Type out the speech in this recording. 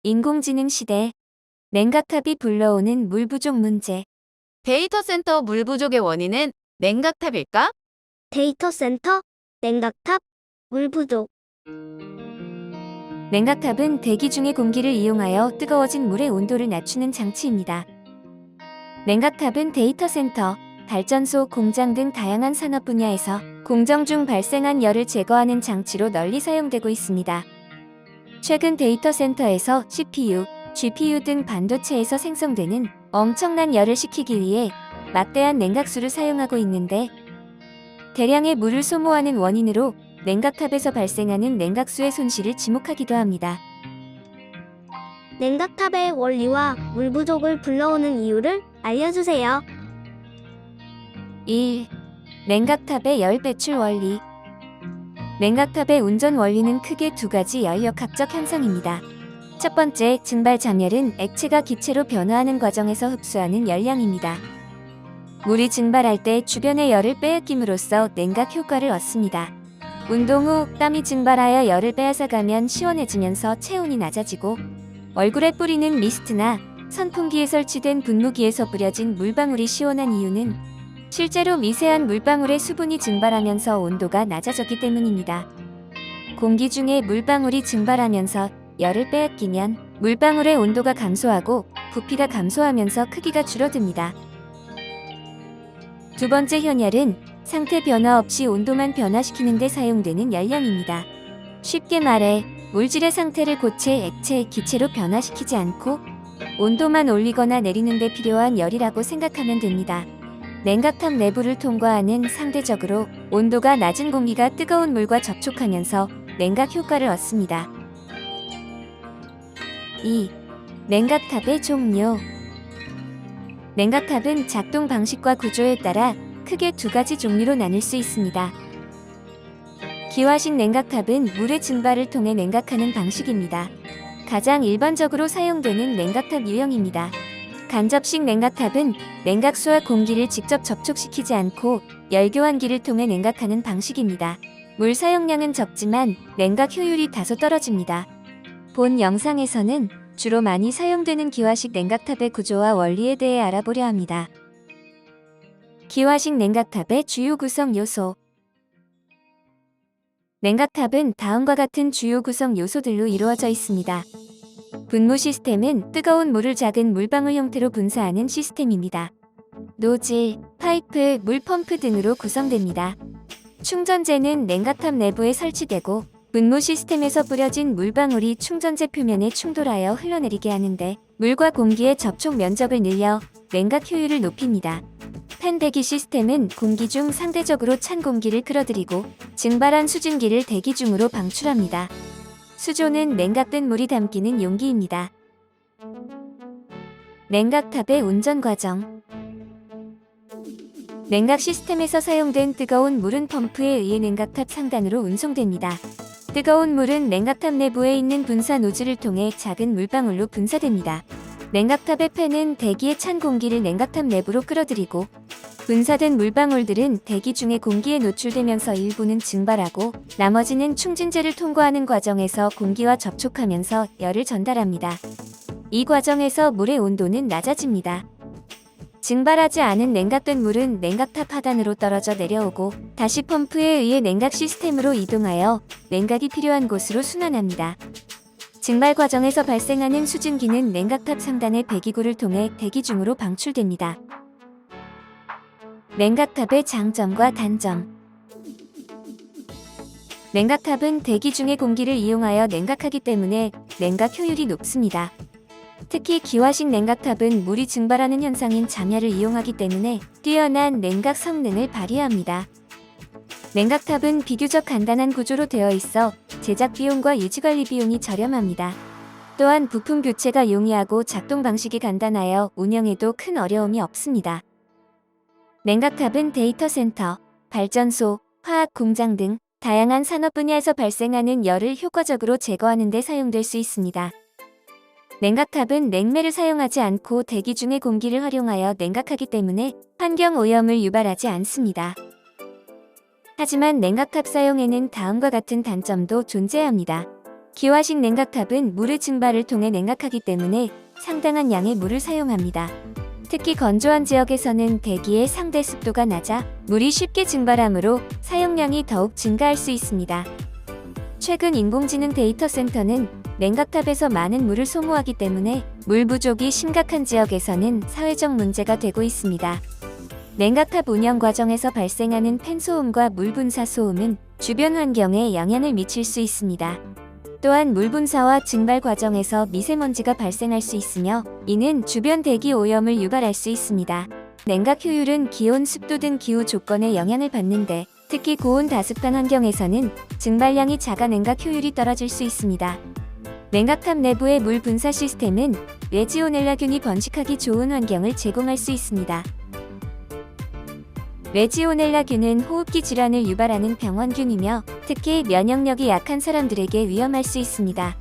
인공지능 시대, 냉각탑이 불러오는 물 부족 문제. 데이터 센터 물 부족의 원인은 냉각탑일까? 데이터 센터, 냉각탑, 물 부족. 냉각탑은 대기 중의 공기를 이용하여 뜨거워진 물의 온도를 낮추는 장치입니다. 냉각탑은 데이터 센터, 발전소, 공장 등 다양한 산업 분야에서 공정 중 발생한 열을 제거하는 장치로 널리 사용되고 있습니다. 최근 데이터 센터에서 CPU, GPU 등 반도체에서 생성되는 엄청난 열을 식히기 위해 막대한 냉각수를 사용하고 있는데, 대량의 물을 소모하는 원인으로 냉각탑에서 발생하는 냉각수의 손실을 지목하기도 합니다. 냉각탑의 원리와 물 부족을 불러오는 이유를 알려주세요. 1. 냉각탑의 열 배출 원리. 냉각탑의 운전 원리는 크게 두 가지 열역학적 현상입니다. 첫 번째, 증발 잠열은 액체가 기체로 변화하는 과정에서 흡수하는 열량입니다. 물이 증발할 때 주변의 열을 빼앗김으로써 냉각 효과를 얻습니다. 운동 후 땀이 증발하여 열을 빼앗아가면 시원해지면서 체온이 낮아지고, 얼굴에 뿌리는 미스트나 선풍기에 설치된 분무기에서 뿌려진 물방울이 시원한 이유는 실제로 미세한 물방울의 수분이 증발하면서 온도가 낮아졌기 때문입니다. 공기 중에 물방울이 증발하면서 열을 빼앗기면 물방울의 온도가 감소하고 부피가 감소하면서 크기가 줄어듭니다. 두 번째 현열은 상태 변화 없이 온도만 변화시키는 데 사용되는 열량입니다. 쉽게 말해 물질의 상태를 고체, 액체, 기체로 변화시키지 않고 온도만 올리거나 내리는 데 필요한 열이라고 생각하면 됩니다. 냉각탑 내부를 통과하는 상대적으로 온도가 낮은 공기가 뜨거운 물과 접촉하면서 냉각 효과를 얻습니다. 2. 냉각탑의 종류. 냉각탑은 작동 방식과 구조에 따라 크게 두 가지 종류로 나눌 수 있습니다. 기화식 냉각탑은 물의 증발을 통해 냉각하는 방식입니다. 가장 일반적으로 사용되는 냉각탑 유형입니다. 간접식 냉각탑은 냉각수와 공기를 직접 접촉시키지 않고 열교환기를 통해 냉각하는 방식입니다. 물 사용량은 적지만 냉각 효율이 다소 떨어집니다. 본 영상에서는 주로 많이 사용되는 기화식 냉각탑의 구조와 원리에 대해 알아보려 합니다. 기화식 냉각탑의 주요 구성 요소. 냉각탑은 다음과 같은 주요 구성 요소들로 이루어져 있습니다. 분무 시스템은 뜨거운 물을 작은 물방울 형태로 분사하는 시스템입니다. 노즐, 파이프, 물펌프 등으로 구성됩니다. 충전재는 냉각탑 내부에 설치되고 분무 시스템에서 뿌려진 물방울이 충전재 표면에 충돌하여 흘러내리게 하는데 물과 공기의 접촉 면적을 늘려 냉각 효율을 높입니다. 팬 배기 시스템은 공기 중 상대적으로 찬 공기를 끌어들이고 증발한 수증기를 대기 중으로 방출합니다. 수조는 냉각된 물이 담기는 용기입니다. 냉각탑의 운전 과정. 냉각 시스템에서 사용된 뜨거운 물은 펌프에 의해 냉각탑 상단으로 운송됩니다. 뜨거운 물은 냉각탑 내부에 있는 분사 노즐을 통해 작은 물방울로 분사됩니다. 냉각탑의 팬은 대기의 찬 공기를 냉각탑 내부로 끌어들이고, 분사된 물방울들은 대기 중에 공기에 노출되면서 일부는 증발하고 나머지는 충진재를 통과하는 과정에서 공기와 접촉하면서 열을 전달합니다. 이 과정에서 물의 온도는 낮아집니다. 증발하지 않은 냉각된 물은 냉각탑 하단으로 떨어져 내려오고 다시 펌프에 의해 냉각 시스템으로 이동하여 냉각이 필요한 곳으로 순환합니다. 증발 과정에서 발생하는 수증기는 냉각탑 상단의 배기구를 통해 대기 중으로 방출됩니다. 냉각탑의 장점과 단점. 냉각탑은 대기 중의 공기를 이용하여 냉각하기 때문에 냉각 효율이 높습니다. 특히 기화식 냉각탑은 물이 증발하는 현상인 잠열을 이용하기 때문에 뛰어난 냉각 성능을 발휘합니다. 냉각탑은 비교적 간단한 구조로 되어 있어 제작 비용과 유지관리 비용이 저렴합니다. 또한 부품 교체가 용이하고 작동 방식이 간단하여 운영에도 큰 어려움이 없습니다. 냉각탑은 데이터 센터, 발전소, 화학 공장 등 다양한 산업 분야에서 발생하는 열을 효과적으로 제거하는 데 사용될 수 있습니다. 냉각탑은 냉매를 사용하지 않고 대기 중의 공기를 활용하여 냉각하기 때문에 환경 오염을 유발하지 않습니다. 하지만 냉각탑 사용에는 다음과 같은 단점도 존재합니다. 기화식 냉각탑은 물의 증발을 통해 냉각하기 때문에 상당한 양의 물을 사용합니다. 특히 건조한 지역에서는 대기의 상대 습도가 낮아 물이 쉽게 증발하므로 사용량이 더욱 증가할 수 있습니다. 최근 인공지능 데이터 센터는 냉각탑에서 많은 물을 소모하기 때문에 물 부족이 심각한 지역에서는 사회적 문제가 되고 있습니다. 냉각탑 운영 과정에서 발생하는 팬소음과 물 분사 소음은 주변 환경에 영향을 미칠 수 있습니다. 또한 물 분사와 증발 과정에서 미세먼지가 발생할 수 있으며 이는 주변 대기 오염을 유발할 수 있습니다. 냉각 효율은 기온, 습도 등 기후 조건에 영향을 받는데 특히 고온 다습한 환경에서는 증발량이 작아 냉각 효율이 떨어질 수 있습니다. 냉각탑 내부의 물 분사 시스템은 레지오넬라균이 번식하기 좋은 환경을 제공할 수 있습니다. 레지오넬라균은 호흡기 질환을 유발하는 병원균이며 특히 면역력이 약한 사람들에게 위험할 수 있습니다.